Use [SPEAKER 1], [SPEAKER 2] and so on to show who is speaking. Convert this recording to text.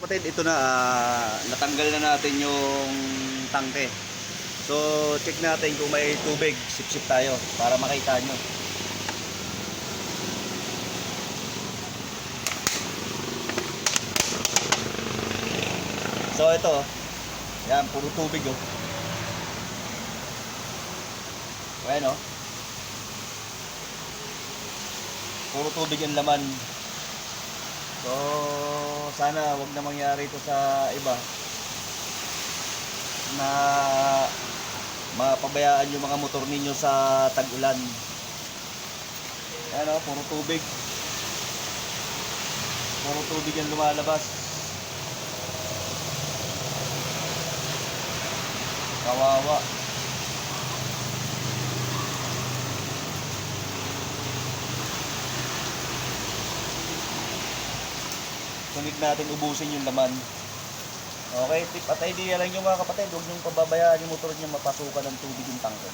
[SPEAKER 1] kapatid, ito na, natanggal na natin yung tangke. So, check natin kung may tubig. Sip-sip tayo para makita nyo. So, ito. Yan, puro tubig oh. Ayan oh. Puro tubig ang laman. So, sana wag na mangyari ito sa iba na mapabayaan yung mga motor ninyo sa tag-ulan. Ayan o, puro tubig. Puro tubig ang lumalabas. Kawawa. Sunod natin ubusin yung laman. Okay, tip at idea lang yung mga kapatid. Huwag niyong pababayaan yung motor niyo mapasukan ng tubig yung tangke.